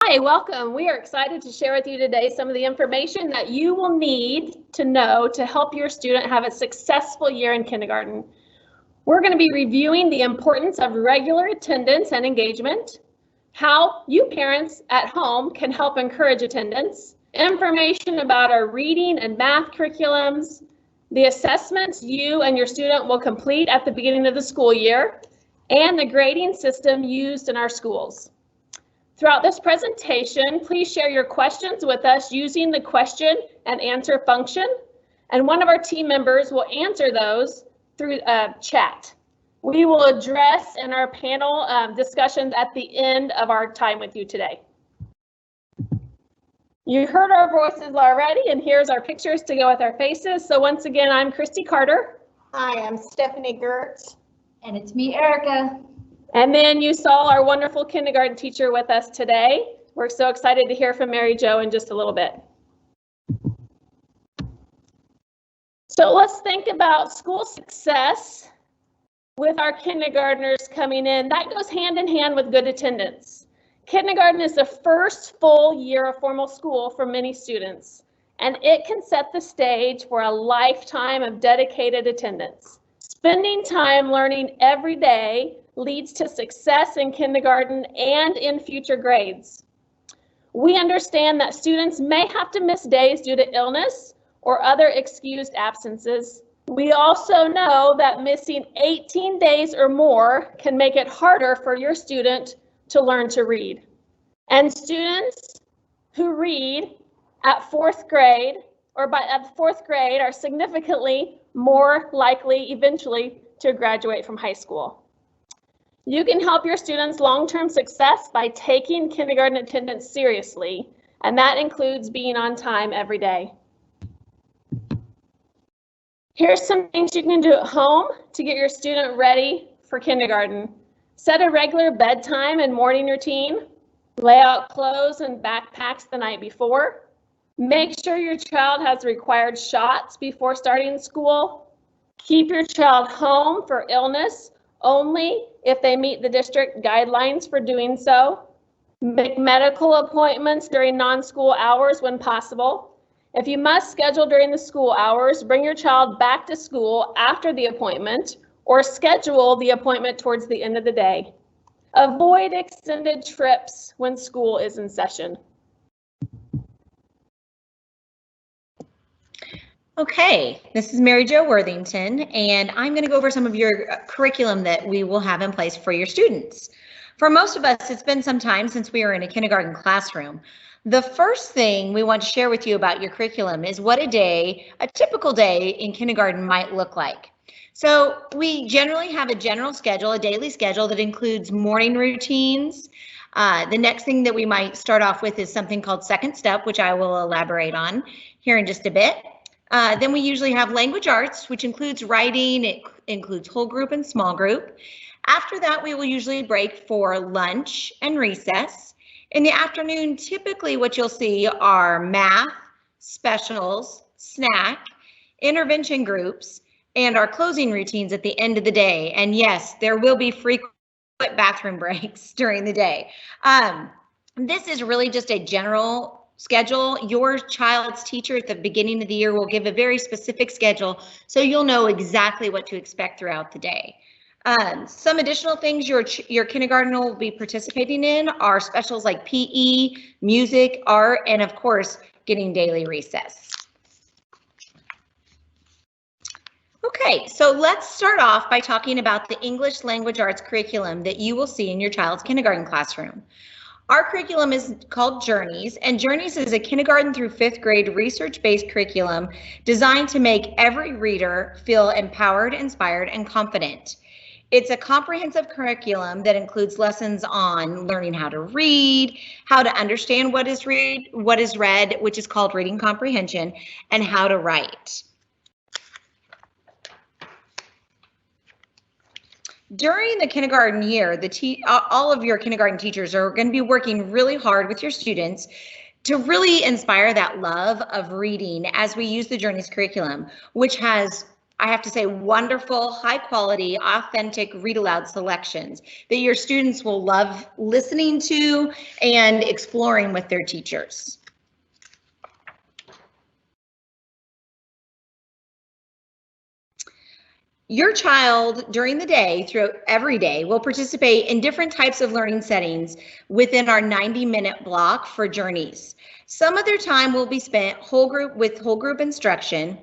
Hi, welcome. We are excited to share with you today some of the information that you will need to know to help your student have a successful year in kindergarten. We're going to be reviewing the importance of regular attendance and engagement, how you parents at home can help encourage attendance, information about our reading and math curriculums, the assessments you and your student will complete at the beginning of the school year, and the grading system used in our schools. Throughout this presentation, please share your questions with us using the question and answer function, and one of our team members will answer those through chat. We will address in our panel discussions at the end of our time with you today. You heard our voices already, and here's our pictures to go with our faces. So once again, I'm Christy Carter. Hi, I'm Stephanie Gertz. And it's me, Erica. And then you saw our wonderful kindergarten teacher with us today. We're so excited to hear from Mary Jo in just a little bit. So let's think about school success with our kindergartners coming in. That goes hand in hand with good attendance. Kindergarten is the first full year of formal school for many students, and it can set the stage for a lifetime of dedicated attendance. Spending time learning every day leads to success in kindergarten and in future grades. We understand that students may have to miss days due to illness or other excused absences. We also know that missing 18 days or more can make it harder for your student to learn to read. And students who read at fourth grade at the fourth grade are significantly more likely eventually to graduate from high school. You can help your students' long-term success by taking kindergarten attendance seriously, and that includes being on time every day. Here's some things you can do at home to get your student ready for kindergarten. Set a regular bedtime and morning routine. Lay out clothes and backpacks the night before. Make sure your child has required shots before starting school. Keep your child home for illness only if they meet the district guidelines for doing so. Make medical appointments during non-school hours when possible. If you must schedule during the school hours, bring your child back to school after the appointment or schedule the appointment towards the end of the day. Avoid extended trips when school is in session. Okay, this is Mary Jo Worthington, and I'm going to go over some of your curriculum that we will have in place for your students. For most of us, it's been some time since we were in a kindergarten classroom. The first thing we want to share with you about your curriculum is what a typical day in kindergarten might look like. So we generally have a general schedule, a daily schedule that includes morning routines. The next thing that we might start off with is something called second step, which I will elaborate on here in just a bit. Then we usually have language arts, which includes writing. It includes whole group and small group. After that, we will usually break for lunch and recess. In the afternoon, typically what you'll see are math, specials, snack, intervention groups, and our closing routines at the end of the day. And yes, there will be frequent bathroom breaks during the day. This is really just a general schedule. Your child's teacher at the beginning of the year will give a very specific schedule, so you'll know exactly what to expect throughout the day. Some additional things your kindergartner will be participating in are specials like PE, music, art, and of course, getting daily recess. Okay, so let's start off by talking about the English language arts curriculum that you will see in your child's kindergarten classroom. Our curriculum is called Journeys, and Journeys is a kindergarten through fifth grade research-based curriculum designed to make every reader feel empowered, inspired, and confident. It's a comprehensive curriculum that includes lessons on learning how to read, how to understand what is read, which is called reading comprehension, and how to write. During the kindergarten year, all of your kindergarten teachers are going to be working really hard with your students to really inspire that love of reading as we use the Journeys curriculum, which has I have to say, wonderful, high quality, authentic read aloud selections that your students will love listening to and exploring with their teachers. Your child during the day, throughout every day, will participate in different types of learning settings within our 90-minute block for journeys. Some of their time will be spent whole group instruction,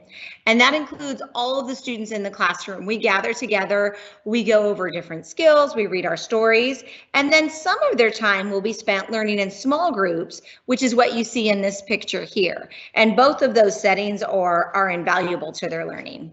and that includes all of the students in the classroom. We gather together, we go over different skills, we read our stories, and then some of their time will be spent learning in small groups, which is what you see in this picture here. And both of those settings are invaluable to their learning.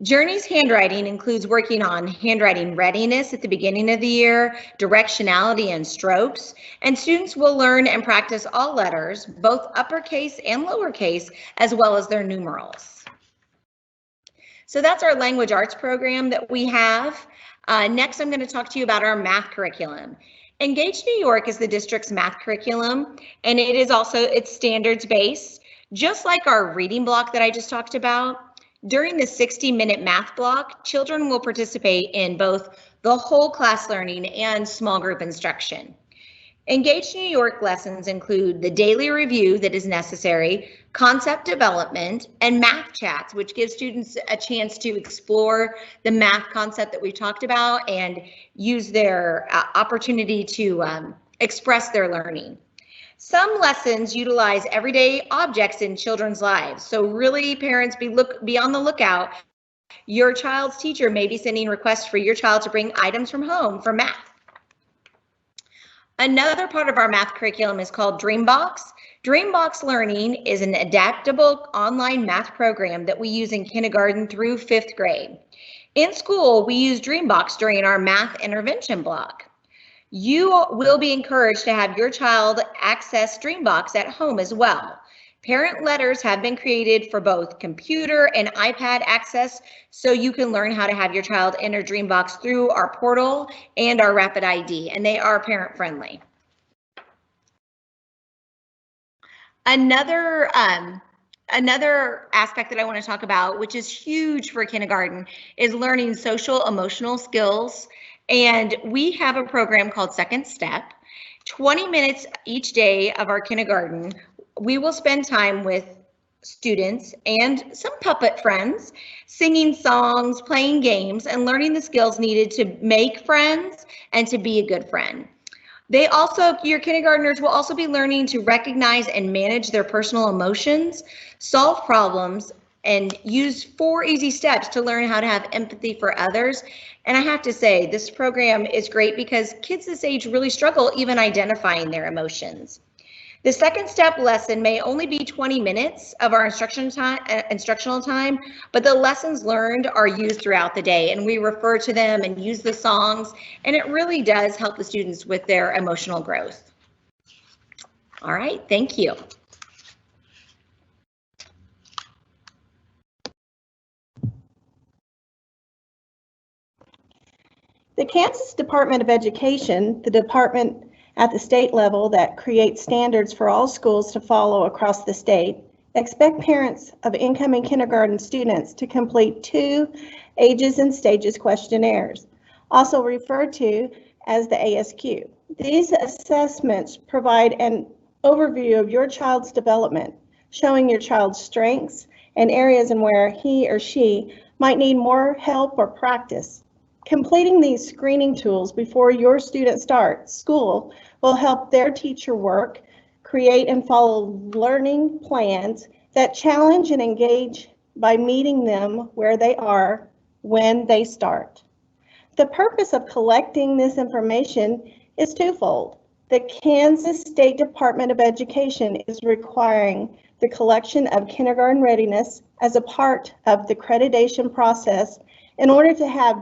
Journey's handwriting includes working on handwriting readiness at the beginning of the year, directionality and strokes, and students will learn and practice all letters, both uppercase and lowercase, as well as their numerals. So that's our language arts program that we have. Next, I'm going to talk to you about our math curriculum. Engage New York is the district's math curriculum, and it's standards-based, just like our reading block that I just talked about. During the 60-minute math block, children will participate in both the whole class learning and small group instruction. Engage New York lessons include the daily review that is necessary, concept development, and math chats, which gives students a chance to explore the math concept that we talked about and use their opportunity to express their learning. Some lessons utilize everyday objects in children's lives. So really, parents, be on the lookout. Your child's teacher may be sending requests for your child to bring items from home for math. Another part of our math curriculum is called Dreambox. Dreambox Learning is an adaptable online math program that we use in kindergarten through 5th grade. In school, we use Dreambox during our math intervention block. You will be encouraged to have your child access Dreambox at home as well. Parent letters have been created for both computer and iPad access, so you can learn how to have your child enter Dreambox through our portal and our Rapid ID, and they are parent friendly. Another aspect that I want to talk about, which is huge for kindergarten, is learning social emotional skills. And we have a program called Second Step. 20 minutes each day of our kindergarten, we will spend time with students and some puppet friends, singing songs, playing games, and learning the skills needed to make friends and to be a good friend. Your kindergartners will also be learning to recognize and manage their personal emotions, solve problems, and use 4 easy steps to learn how to have empathy for others. And I have to say, this program is great because kids this age really struggle even identifying their emotions. The Second Step lesson may only be 20 minutes of our instructional time, but the lessons learned are used throughout the day, and we refer to them and use the songs, and it really does help the students with their emotional growth. All right, thank you. The Kansas Department of Education, the department at the state level that creates standards for all schools to follow across the state, expect parents of incoming kindergarten students to complete 2 ages and stages questionnaires, also referred to as the ASQ. These assessments provide an overview of your child's development, showing your child's strengths and areas in where he or she might need more help or practice. Completing these screening tools before your student starts school will help their teacher work, create and follow learning plans that challenge and engage by meeting them where they are when they start. The purpose of collecting this information is twofold. The Kansas State Department of Education is requiring the collection of kindergarten readiness as a part of the accreditation process in order to have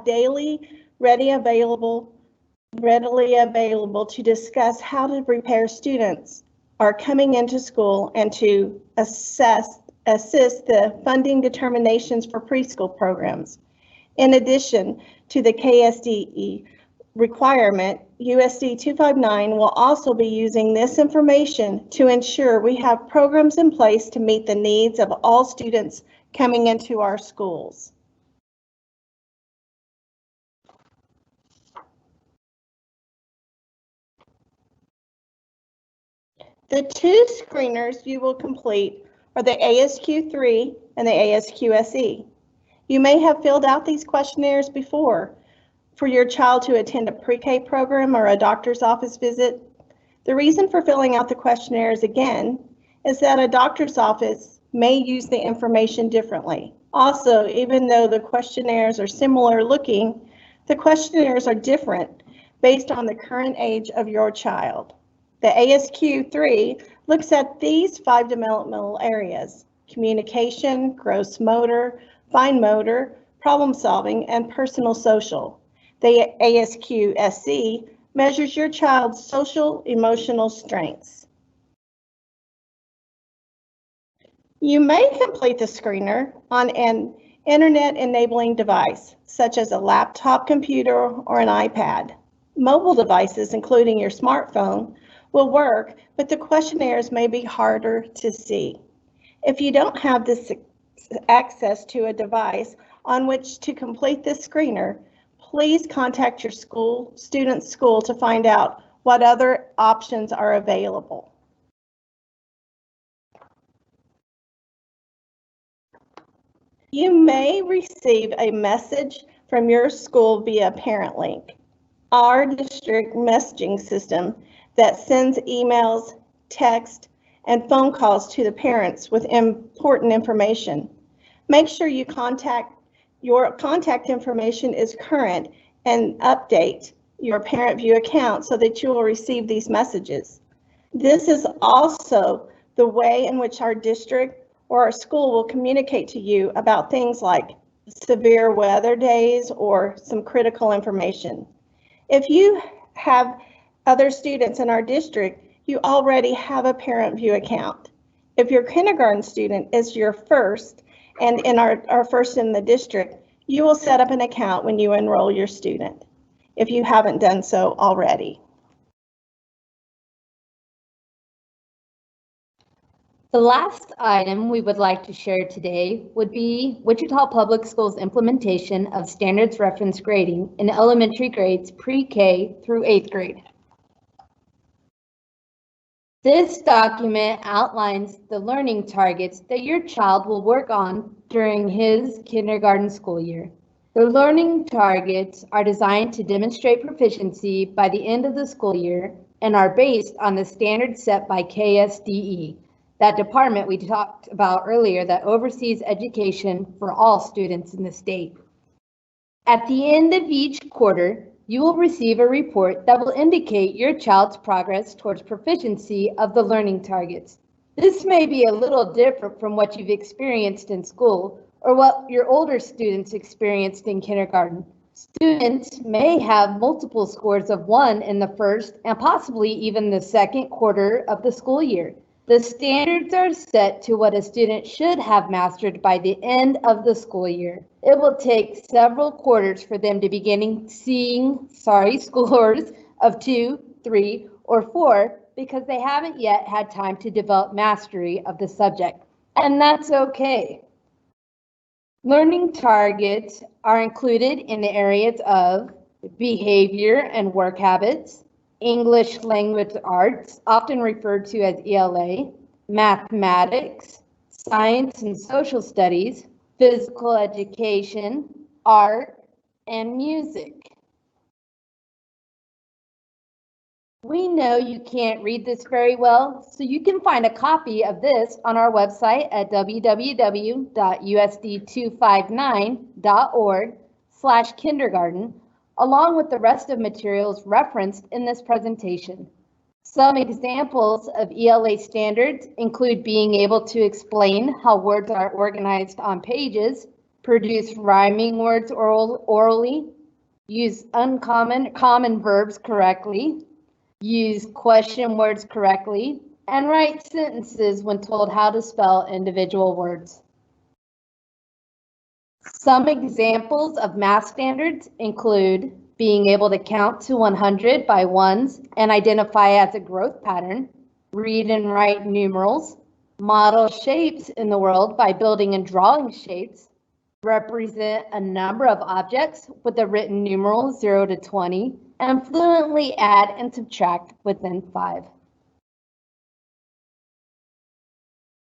readily available to discuss how to prepare students are coming into school and to assist the funding determinations for preschool programs. In addition to the KSDE requirement, USD 259 will also be using this information to ensure we have programs in place to meet the needs of all students coming into our schools. The two screeners you will complete are the ASQ3 and the ASQSE. You may have filled out these questionnaires before for your child to attend a pre-K program or a doctor's office visit. The reason for filling out the questionnaires again is that a doctor's office may use the information differently. Also, even though the questionnaires are similar looking, the questionnaires are different based on the current age of your child. The ASQ3 looks at these 5 developmental areas: communication, gross motor, fine motor, problem solving, and personal social. The ASQSE measures your child's social emotional strengths. You may complete the screener on an internet enabling device, such as a laptop computer or an iPad. Mobile devices, including your smartphone, will work, but the questionnaires may be harder to see. If you don't have this access to a device on which to complete this screener, please contact your student's school to find out what other options are available. You may receive a message from your school via Parent Link, our district messaging system that sends emails, text, and phone calls to the parents with important information. Make sure your contact information is current and update your ParentView account so that you will receive these messages. This is also the way in which our district or our school will communicate to you about things like severe weather days or some critical information. If you have other students in our district, you already have a ParentView account. If your kindergarten student is your first and in our first in the district, you will set up an account when you enroll your student, if you haven't done so already. The last item we would like to share today would be Wichita Public Schools' implementation of standards reference grading in elementary grades pre-K through 8th grade. This document outlines the learning targets that your child will work on during his kindergarten school year. The learning targets are designed to demonstrate proficiency by the end of the school year and are based on the standards set by KSDE, that department we talked about earlier that oversees education for all students in the state. At the end of each quarter, you will receive a report that will indicate your child's progress towards proficiency of the learning targets. This may be a little different from what you've experienced in school or what your older students experienced in kindergarten. Students may have multiple scores of 1 in the first and possibly even the second quarter of the school year. The standards are set to what a student should have mastered by the end of the school year. It will take several quarters for them to begin seeing scores of 2, 3, or 4 because they haven't yet had time to develop mastery of the subject. And that's okay. Learning targets are included in the areas of behavior and work habits, English language arts, often referred to as ELA, mathematics, science and social studies, physical education, art, and music. We know you can't read this very well, so you can find a copy of this on our website at www.usd259.org/kindergarten, along with the rest of materials referenced in this presentation. Some examples of ELA standards include being able to explain how words are organized on pages, produce rhyming words orally, use common verbs correctly, use question words correctly, and write sentences when told how to spell individual words. Some examples of math standards include being able to count to 100 by ones and identify as a growth pattern, read and write numerals, model shapes in the world by building and drawing shapes, represent a number of objects with a written numeral 0 to 20, and fluently add and subtract within 5.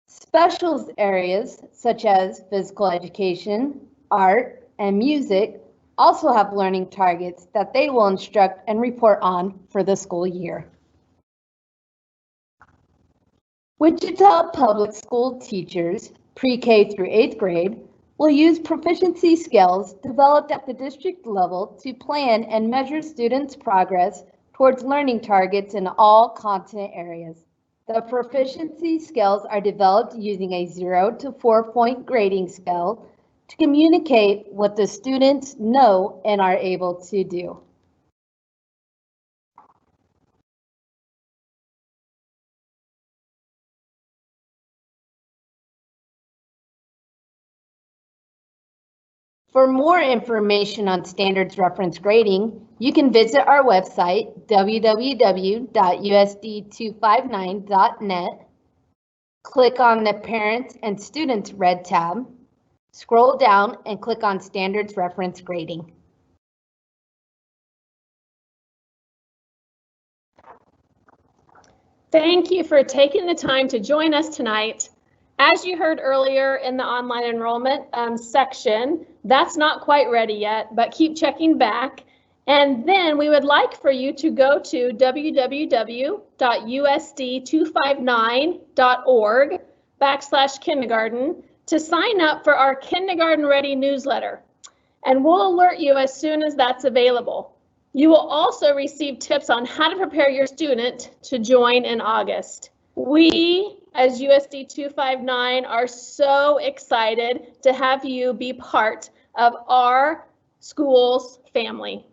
Specials areas such as physical education, art, and music also have learning targets that they will instruct and report on for the school year. Wichita Public School teachers, pre-K through 8th grade, will use proficiency scales developed at the district level to plan and measure students' progress towards learning targets in all content areas. The proficiency scales are developed using a 0 to 4-point grading scale to communicate what the students know and are able to do. For more information on standards reference grading, you can visit our website, www.usd259.net, click on the Parents and Students Red tab, scroll down and click on Standards Reference Grading. Thank you for taking the time to join us tonight. As you heard earlier in the online enrollment section, that's not quite ready yet, but keep checking back. And then we would like for you to go to www.usd259.org/kindergarten to sign up for our Kindergarten Ready newsletter. And we'll alert you as soon as that's available. You will also receive tips on how to prepare your student to join in August. We, as USD 259, are so excited to have you be part of our school's family.